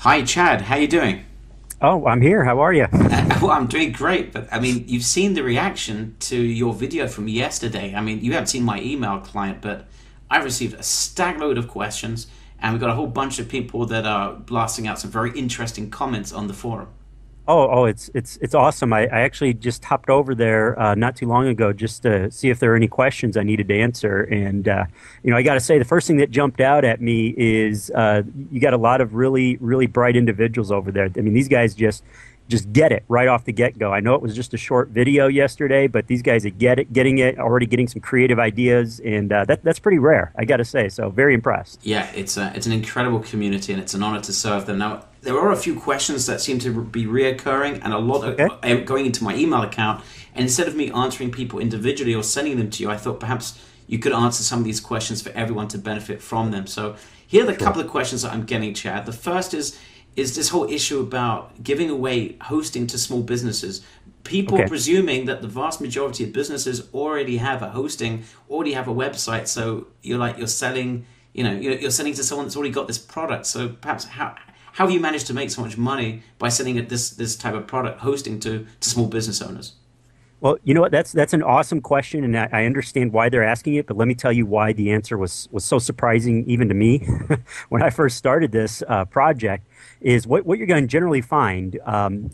Hi, Chad. How you doing? Oh, I'm here. How are you? Well, I'm doing great, but I mean, you've seen the reaction to your video from yesterday. I mean, you haven't seen my email client, but I received a stag load of questions, and we've got a whole bunch of people that are blasting out some very interesting comments on the forum. It's awesome. I actually just hopped over there not too long ago just to see if there are any questions I needed to answer. And I got to say, the first thing that jumped out at me is you got a lot of really bright individuals over there. I mean, these guys just get it right off the get-go. I know it was just a short video yesterday, but these guys that get it, getting it, already getting some creative ideas, and that's pretty rare, I got to say. So very impressed. Yeah, it's an incredible community, and it's an honor to serve them. Now, there are a few questions that seem to be reoccurring, and a lot of Okay. going into my email account. And instead of me answering people individually or sending them to you, I thought perhaps you could answer some of these questions for everyone to benefit from them. So here are the Sure. couple of questions that I'm getting, Chad. The first is this whole issue about giving away hosting to small businesses. People Okay. presuming that the vast majority of businesses already have a hosting, already have a website. So you're selling, you're selling to someone that's already got this product. So perhaps how have you managed to make so much money by selling it this type of product hosting to small business owners? Well, you know what? That's an awesome question, and I understand why they're asking it. But let me tell you why the answer was so surprising even to me when I first started this project. Is what you're going to generally find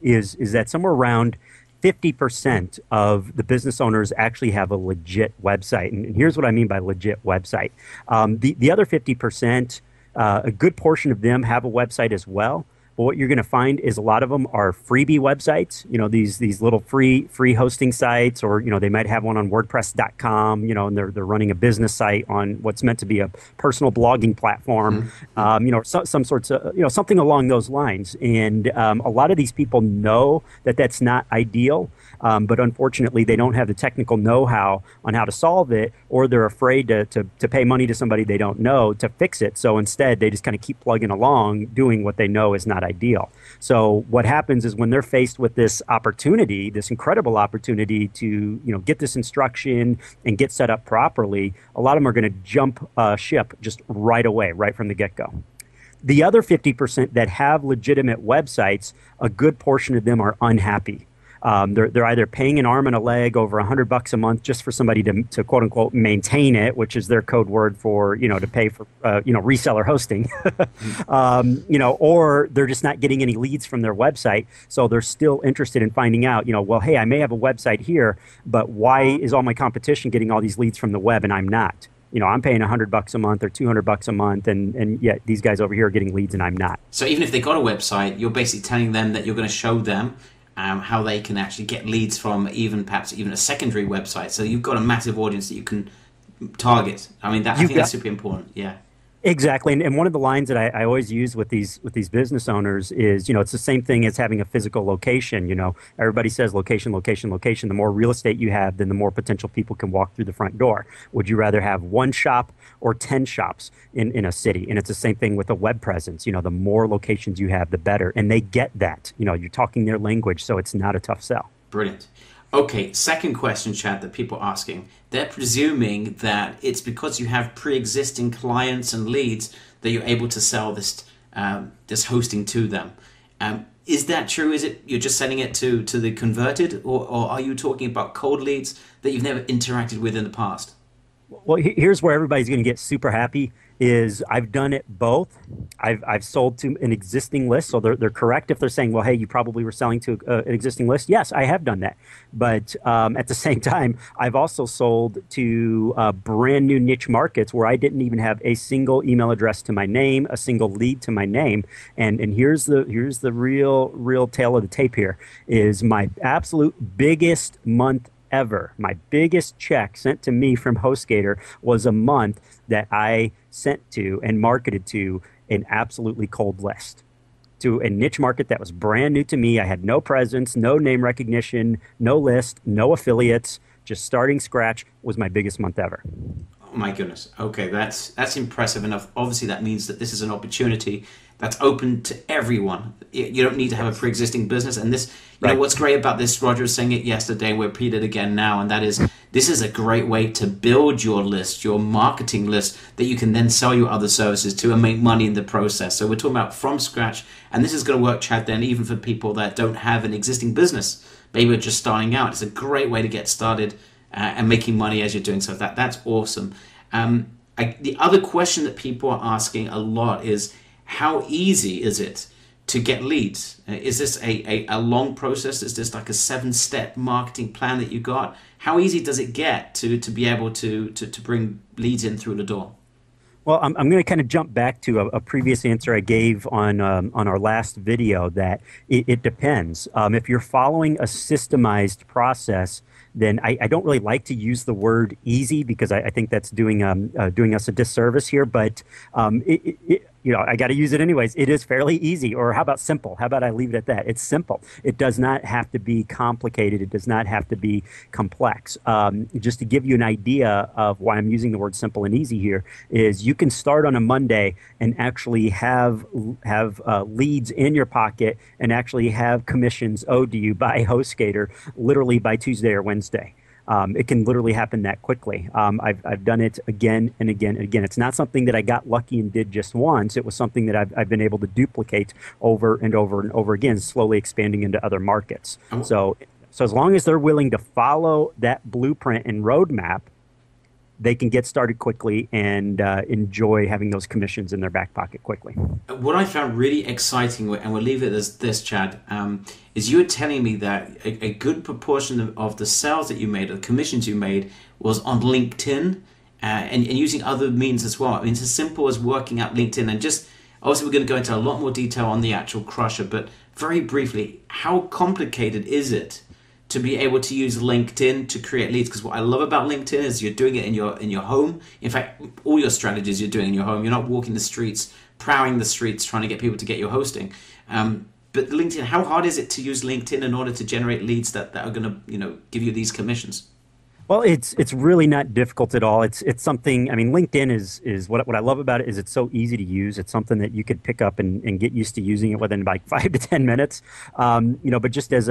is that somewhere around 50% of the business owners actually have a legit website, and here's what I mean by legit website. The other 50%, a good portion of them have a website as well. But what you're going to find is a lot of them are freebie websites, these little free hosting sites, or they might have one on WordPress.com, and they're running a business site on what's meant to be a personal blogging platform, or some sorts of something along those lines. And a lot of these people know that that's not ideal, but unfortunately they don't have the technical know-how on how to solve it, or they're afraid to pay money to somebody they don't know to fix it. So instead, they just kind of keep plugging along, doing what they know is not ideal. So what happens is when they're faced with this opportunity, this incredible opportunity to get this instruction and get set up properly, a lot of them are going to jump ship just right away, right from the get-go. The other 50% that have legitimate websites, a good portion of them are unhappy. They're either paying an arm and a leg over $100 a month just for somebody to quote unquote maintain it, which is their code word for to pay for reseller hosting, or they're just not getting any leads from their website, so they're still interested in finding out well, hey, I may have a website here, but why is all my competition getting all these leads from the web and I'm not? I'm paying $100 a month or $200 a month, and yet these guys over here are getting leads and I'm not. So even if they got a website, you're basically telling them that you're going to show them how they can actually get leads from perhaps even a secondary website. So you've got a massive audience that you can target. I mean, I You've think that's got super important. Yeah. Exactly, and one of the lines that I always use with these business owners is, it's the same thing as having a physical location. Everybody says location, location, location. The more real estate you have, then the more potential people can walk through the front door. Would you rather have one shop or 10 shops in a city? And it's the same thing with a web presence. The more locations you have, the better. And they get that. You're talking their language, so it's not a tough sell. Brilliant. Okay, second question, Chad, that people are asking. They're presuming that it's because you have pre-existing clients and leads that you're able to sell this hosting to them. Is that true? Is it you're just selling it to the converted, or are you talking about cold leads that you've never interacted with in the past? Well, here's where everybody's going to get super happy is I've done it both. I've sold to an existing list, so they're correct if they're saying, well, hey, you probably were selling to an existing list. Yes, I have done that. But at the same time, I've also sold to brand new niche markets where I didn't even have a single email address to my name, a single lead to my name. And here's the real tale of the tape here is my absolute biggest month ever. My biggest check sent to me from HostGator was a month that I sent to and marketed to an absolutely cold list, to a niche market that was brand new to me. I had no presence, no name recognition, no list, no affiliates, just starting scratch was my biggest month ever. Oh Oh my goodness. Okay, that's impressive enough. Obviously, that means that this is an opportunity that's open to everyone. You don't need to have a pre-existing business. And this, you know, what's great about this, Roger was saying it yesterday, we'll repeat it again now, and that is, this is a great way to build your list, your marketing list, that you can then sell your other services to and make money in the process. So we're talking about from scratch, and this is going to work, Chad, then even for people that don't have an existing business. Maybe we're just starting out. It's a great way to get started and making money as you're doing so. That's awesome. The other question that people are asking a lot is, how easy is it to get leads? Is this a long process? Is this like a 7-step marketing plan that you got? How easy does it get to be able to bring leads in through the door? Well, I'm going to kind of jump back to a previous answer I gave on our last video, that it depends. If you're following a systemized process, then I don't really like to use the word easy, because I think that's doing us a disservice here. But you know, I got to use it anyways. It is fairly easy. Or how about simple? How about I leave it at that? It's simple. It does not have to be complicated. It does not have to be complex. Just to give you an idea of why I'm using the word simple and easy here, is you can start on a Monday and actually have leads in your pocket and actually have commissions owed to you by HostGator literally by Tuesday or Wednesday. It can literally happen that quickly. I've done it again and again and again. It's not something that I got lucky and did just once. It was something that I've been able to duplicate over and over and over again, slowly expanding into other markets. So as long as they're willing to follow that blueprint and roadmap, they can get started quickly and enjoy having those commissions in their back pocket quickly. What I found really exciting, and we'll leave it as this, Chad, is you were telling me that a good proportion of the sales that you made, or the commissions you made, was on LinkedIn and using other means as well. I mean, it's as simple as working out LinkedIn. And just, obviously, we're going to go into a lot more detail on the actual Crusher, but very briefly, how complicated is it to be able to use LinkedIn to create leads? Because what I love about LinkedIn is you're doing it in your home. In fact, all your strategies you're doing in your home. You're not walking the streets, prowling the streets, trying to get people to get your hosting. But LinkedIn, how hard is it to use LinkedIn in order to generate leads that are going to, you know, give you these commissions? Well, it's really not difficult at all. It's something. I mean, LinkedIn is what I love about it is it's so easy to use. It's something that you could pick up and get used to using it within like 5 to 10 minutes. You know, but just as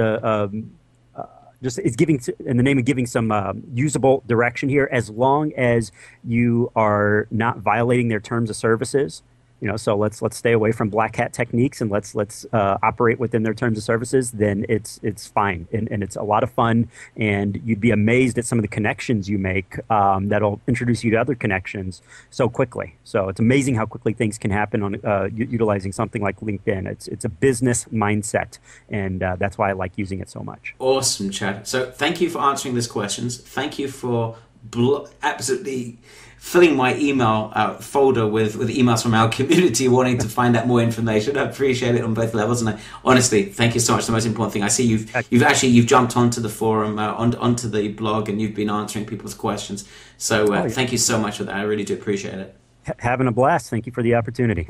just it's giving, in the name of giving some usable direction here, as long as you are not violating their terms of services. You know, so let's stay away from black hat techniques and let's operate within their terms of services. Then it's fine and it's a lot of fun, and you'd be amazed at some of the connections you make that'll introduce you to other connections so quickly. So it's amazing how quickly things can happen on utilizing something like LinkedIn. It's a business mindset, and that's why I like using it so much. Awesome, Chad. So thank you for answering these questions. Thank you for absolutely filling my email folder with emails from our community wanting to find out more information. I appreciate it on both levels, and I, honestly, thank you so much. The most important thing, I see you've jumped onto the forum, onto the blog, and you've been answering people's questions. So thank you so much for that. I really do appreciate it. Having a blast. Thank you for the opportunity.